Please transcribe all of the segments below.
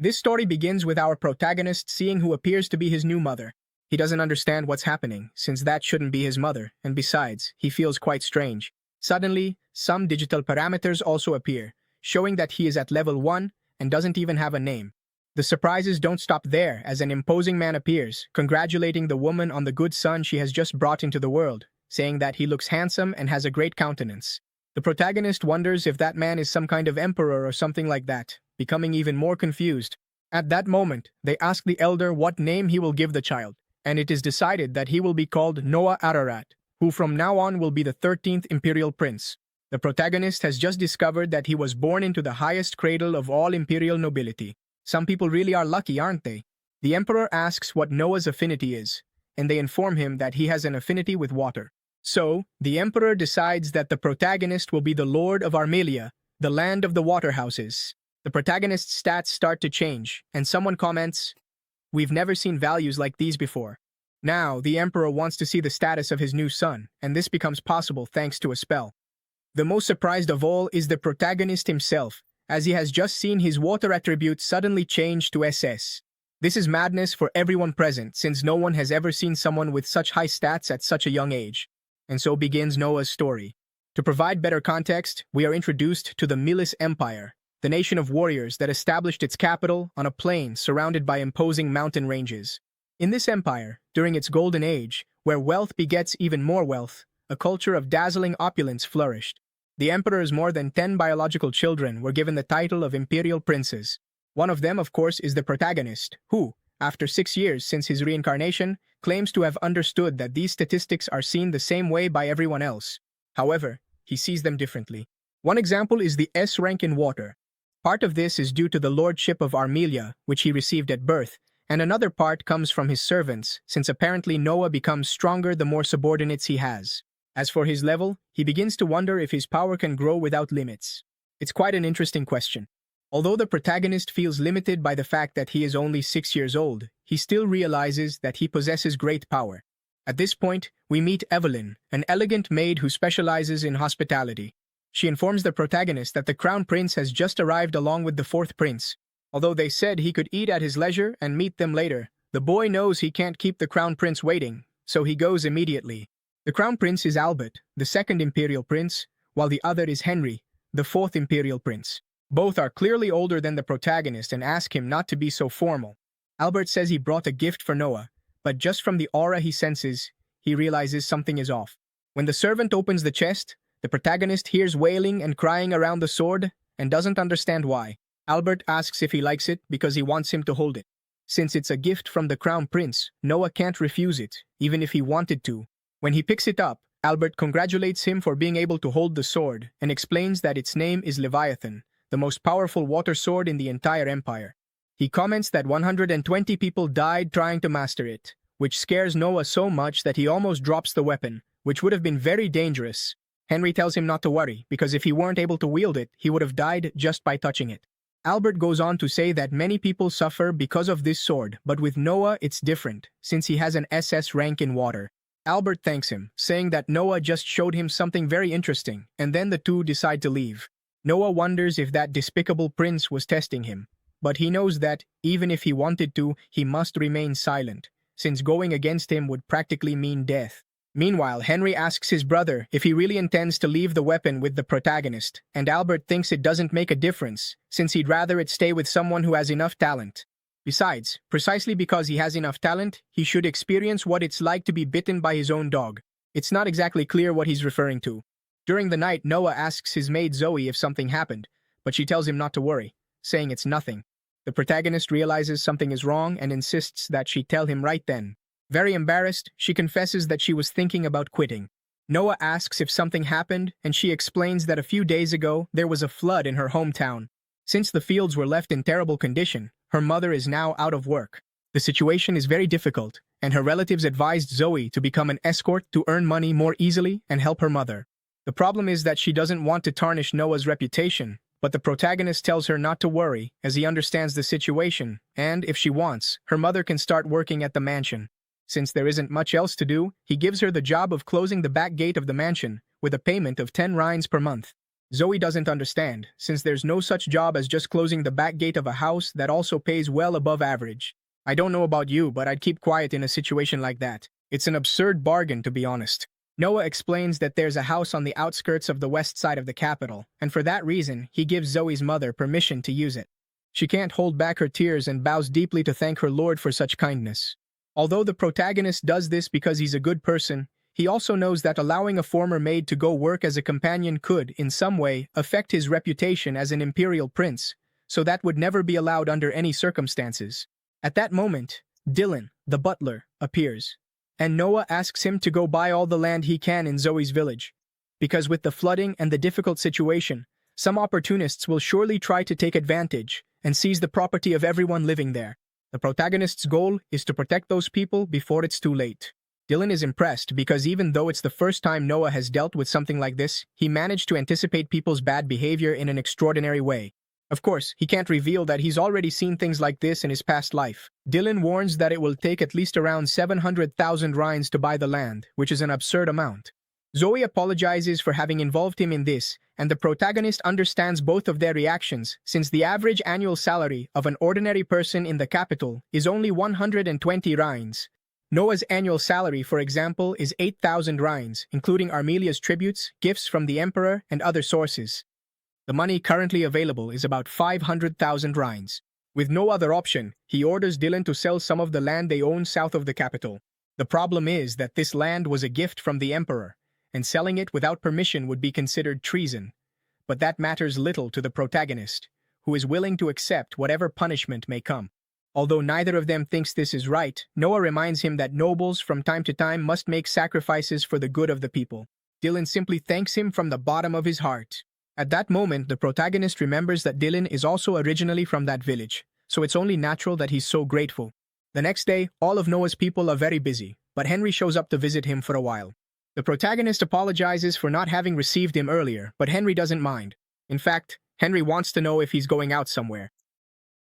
This story begins with our protagonist seeing who appears to be his new mother. He doesn't understand what's happening, since that shouldn't be his mother, and besides, he feels quite strange. Suddenly, some digital parameters also appear, showing that he is at level 1 and doesn't even have a name. The surprises don't stop there as an imposing man appears, congratulating the woman on the good son she has just brought into the world, saying that he looks handsome and has a great countenance. The protagonist wonders if that man is some kind of emperor or something like that, becoming even more confused. At that moment, they ask the elder what name he will give the child, and it is decided that he will be called Noah Ararat, who from now on will be the 13th imperial prince. The protagonist has just discovered that he was born into the highest cradle of all imperial nobility. Some people really are lucky, aren't they? The emperor asks what Noah's affinity is, and they inform him that he has an affinity with water. So, the emperor decides that the protagonist will be the lord of Armelia, the land of the waterhouses. The protagonist's stats start to change, and someone comments, "We've never seen values like these before." Now, the emperor wants to see the status of his new son, and this becomes possible thanks to a spell. The most surprised of all is the protagonist himself, as he has just seen his water attribute suddenly change to SS. This is madness for everyone present, since no one has ever seen someone with such high stats at such a young age. And so begins Noah's story. To provide better context, we are introduced to the Milis Empire, the nation of warriors that established its capital on a plain surrounded by imposing mountain ranges. In this empire, during its golden age, where wealth begets even more wealth, a culture of dazzling opulence flourished. The emperor's more than 10 biological children were given the title of imperial princes. One of them, of course, is the protagonist, who, after 6 years since his reincarnation, claims to have understood that these statistics are seen the same way by everyone else. However, he sees them differently. One example is the S rank in water. Part of this is due to the lordship of Armelia, which he received at birth, and another part comes from his servants, since apparently Noah becomes stronger the more subordinates he has. As for his level, he begins to wonder if his power can grow without limits. It's quite an interesting question. Although the protagonist feels limited by the fact that he is only 6 years old, he still realizes that he possesses great power. At this point, we meet Evelyn, an elegant maid who specializes in hospitality. She informs the protagonist that the crown prince has just arrived along with the 4th prince. Although they said he could eat at his leisure and meet them later, the boy knows he can't keep the crown prince waiting, so he goes immediately. The crown prince is Albert, the 2nd imperial prince, while the other is Henry, the 4th imperial prince. Both are clearly older than the protagonist and ask him not to be so formal. Albert says he brought a gift for Noah, but just from the aura he senses, he realizes something is off. When the servant opens the chest, the protagonist hears wailing and crying around the sword and doesn't understand why. Albert asks if he likes it because he wants him to hold it. Since it's a gift from the crown prince, Noah can't refuse it, even if he wanted to. When he picks it up, Albert congratulates him for being able to hold the sword and explains that its name is Leviathan, the most powerful water sword in the entire empire. He comments that 120 people died trying to master it, which scares Noah so much that he almost drops the weapon, which would have been very dangerous. Henry tells him not to worry, because if he weren't able to wield it, he would have died just by touching it. Albert goes on to say that many people suffer because of this sword, but with Noah it's different, since he has an SS rank in water. Albert thanks him, saying that Noah just showed him something very interesting, and then the two decide to leave. Noah wonders if that despicable prince was testing him, but he knows that, even if he wanted to, he must remain silent, since going against him would practically mean death. Meanwhile, Henry asks his brother if he really intends to leave the weapon with the protagonist, and Albert thinks it doesn't make a difference, since he'd rather it stay with someone who has enough talent. Besides, precisely because he has enough talent, he should experience what it's like to be bitten by his own dog. It's not exactly clear what he's referring to. During the night, Noah asks his maid Zoe if something happened, but she tells him not to worry, saying it's nothing. The protagonist realizes something is wrong and insists that she tell him right then. Very embarrassed, she confesses that she was thinking about quitting. Noah asks if something happened, and she explains that a few days ago there was a flood in her hometown. Since the fields were left in terrible condition, her mother is now out of work. The situation is very difficult, and her relatives advised Zoe to become an escort to earn money more easily and help her mother. The problem is that she doesn't want to tarnish Noah's reputation, but the protagonist tells her not to worry as he understands the situation, and, if she wants, her mother can start working at the mansion. Since there isn't much else to do, he gives her the job of closing the back gate of the mansion, with a payment of 10 rines per month. Zoe doesn't understand, since there's no such job as just closing the back gate of a house that also pays well above average. I don't know about you, but I'd keep quiet in a situation like that. It's an absurd bargain, to be honest. Noah explains that there's a house on the outskirts of the west side of the capital, and for that reason, he gives Zoe's mother permission to use it. She can't hold back her tears and bows deeply to thank her lord for such kindness. Although the protagonist does this because he's a good person, he also knows that allowing a former maid to go work as a companion could, in some way, affect his reputation as an imperial prince, so that would never be allowed under any circumstances. At that moment, Dylan, the butler, appears, and Noah asks him to go buy all the land he can in Zoe's village. Because with the flooding and the difficult situation, some opportunists will surely try to take advantage and seize the property of everyone living there. The protagonist's goal is to protect those people before it's too late. Dylan is impressed because even though it's the first time Noah has dealt with something like this, he managed to anticipate people's bad behavior in an extraordinary way. Of course, he can't reveal that he's already seen things like this in his past life. Dylan warns that it will take at least around 700,000 rines to buy the land, which is an absurd amount. Zoe apologizes for having involved him in this, and the protagonist understands both of their reactions, since the average annual salary of an ordinary person in the capital is only 120 rines. Noah's annual salary, for example, is 8,000 rines, including Armelia's tributes, gifts from the emperor, and other sources. The money currently available is about 500,000 rines. With no other option, he orders Dylan to sell some of the land they own south of the capital. The problem is that this land was a gift from the emperor, and selling it without permission would be considered treason. But that matters little to the protagonist, who is willing to accept whatever punishment may come. Although neither of them thinks this is right, Noah reminds him that nobles from time to time must make sacrifices for the good of the people. Dylan simply thanks him from the bottom of his heart. At that moment, the protagonist remembers that Dylan is also originally from that village, so it's only natural that he's so grateful. The next day, all of Noah's people are very busy, but Henry shows up to visit him for a while. The protagonist apologizes for not having received him earlier, but Henry doesn't mind. In fact, Henry wants to know if he's going out somewhere.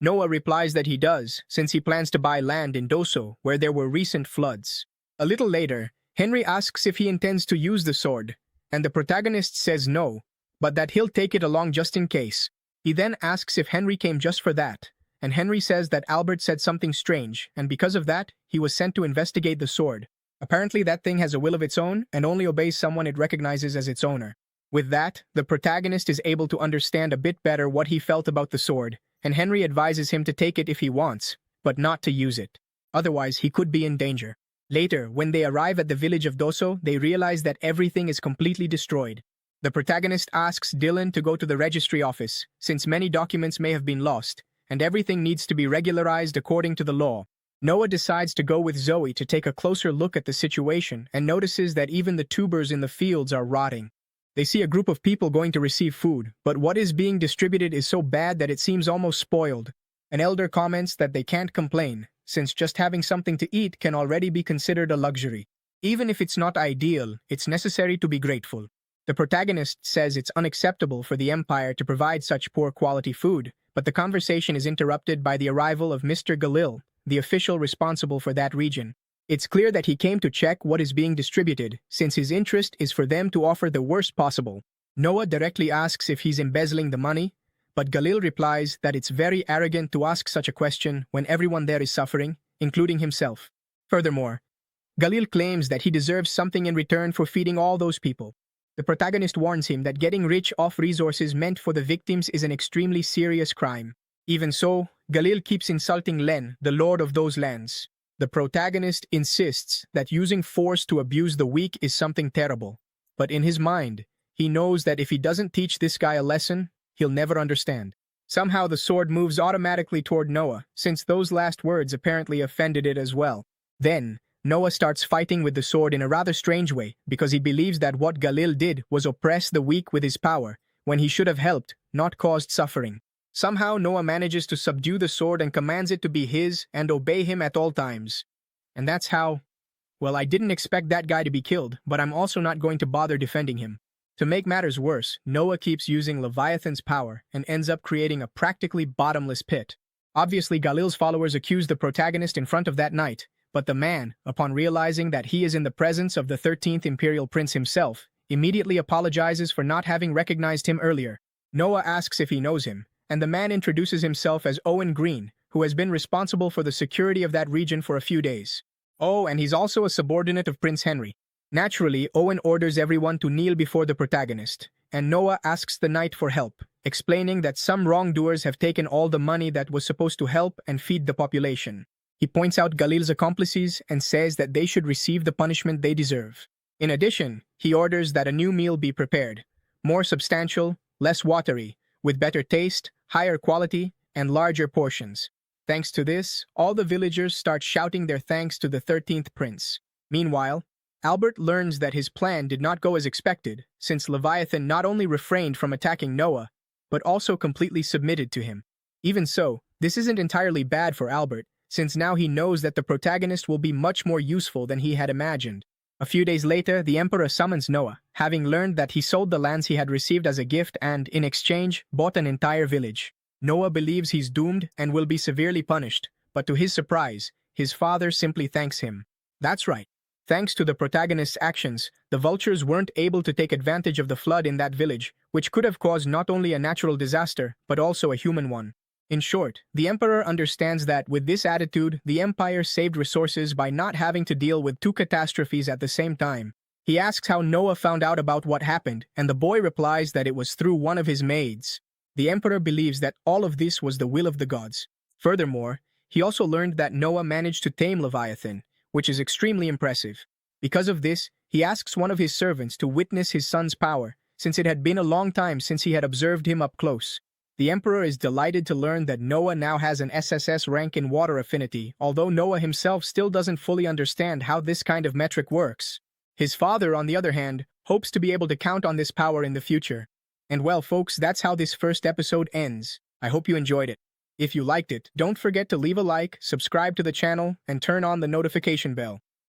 Noah replies that he does, since he plans to buy land in Doso, where there were recent floods. A little later, Henry asks if he intends to use the sword, and the protagonist says no, but that he'll take it along just in case. He then asks if Henry came just for that, and Henry says that Albert said something strange, and because of that, he was sent to investigate the sword. Apparently that thing has a will of its own and only obeys someone it recognizes as its owner. With that, the protagonist is able to understand a bit better what he felt about the sword, and Henry advises him to take it if he wants, but not to use it. Otherwise, he could be in danger. Later, when they arrive at the village of Doso, they realize that everything is completely destroyed. The protagonist asks Dylan to go to the registry office, since many documents may have been lost, and everything needs to be regularized according to the law. Noah decides to go with Zoe to take a closer look at the situation and notices that even the tubers in the fields are rotting. They see a group of people going to receive food, but what is being distributed is so bad that it seems almost spoiled. An elder comments that they can't complain, since just having something to eat can already be considered a luxury. Even if it's not ideal, it's necessary to be grateful. The protagonist says it's unacceptable for the Empire to provide such poor quality food, but the conversation is interrupted by the arrival of Mr. Galil, the official responsible for that region. It's clear that he came to check what is being distributed, since his interest is for them to offer the worst possible. Noah directly asks if he's embezzling the money, but Galil replies that it's very arrogant to ask such a question when everyone there is suffering, including himself. Furthermore, Galil claims that he deserves something in return for feeding all those people. The protagonist warns him that getting rich off resources meant for the victims is an extremely serious crime. Even so, Galil keeps insulting Len, the lord of those lands. The protagonist insists that using force to abuse the weak is something terrible, but in his mind, he knows that if he doesn't teach this guy a lesson, he'll never understand. Somehow the sword moves automatically toward Noah, since those last words apparently offended it as well. Then, Noah starts fighting with the sword in a rather strange way, because he believes that what Galil did was oppress the weak with his power, when he should have helped, not caused suffering. Somehow Noah manages to subdue the sword and commands it to be his and obey him at all times. And that's how... Well, I didn't expect that guy to be killed, but I'm also not going to bother defending him. To make matters worse, Noah keeps using Leviathan's power and ends up creating a practically bottomless pit. Obviously, Galil's followers accuse the protagonist in front of that knight, but the man, upon realizing that he is in the presence of the 13th Imperial Prince himself, immediately apologizes for not having recognized him earlier. Noah asks if he knows him, and the man introduces himself as Owen Green, who has been responsible for the security of that region for a few days. Oh, and he's also a subordinate of Prince Henry. Naturally, Owen orders everyone to kneel before the protagonist, and Noah asks the knight for help, explaining that some wrongdoers have taken all the money that was supposed to help and feed the population. He points out Galil's accomplices and says that they should receive the punishment they deserve. In addition, he orders that a new meal be prepared, more substantial, less watery, with better taste, higher quality, and larger portions. Thanks to this, all the villagers start shouting their thanks to the 13th prince. Meanwhile, Albert learns that his plan did not go as expected, since Leviathan not only refrained from attacking Noah, but also completely submitted to him. Even so, this isn't entirely bad for Albert, since now he knows that the protagonist will be much more useful than he had imagined. A few days later, the Emperor summons Noah, having learned that he sold the lands he had received as a gift and, in exchange, bought an entire village. Noah believes he's doomed and will be severely punished, but to his surprise, his father simply thanks him. That's right. Thanks to the protagonist's actions, the vultures weren't able to take advantage of the flood in that village, which could have caused not only a natural disaster, but also a human one. In short, the Emperor understands that, with this attitude, the Empire saved resources by not having to deal with two catastrophes at the same time. He asks how Noah found out about what happened, and the boy replies that it was through one of his maids. The Emperor believes that all of this was the will of the gods. Furthermore, he also learned that Noah managed to tame Leviathan, which is extremely impressive. Because of this, he asks one of his servants to witness his son's power, since it had been a long time since he had observed him up close. The Emperor is delighted to learn that Noah now has an SSS rank in water affinity, although Noah himself still doesn't fully understand how this kind of metric works. His father, on the other hand, hopes to be able to count on this power in the future. And well, folks, that's how this first episode ends. I hope you enjoyed it. If you liked it, don't forget to leave a like, subscribe to the channel, and turn on the notification bell.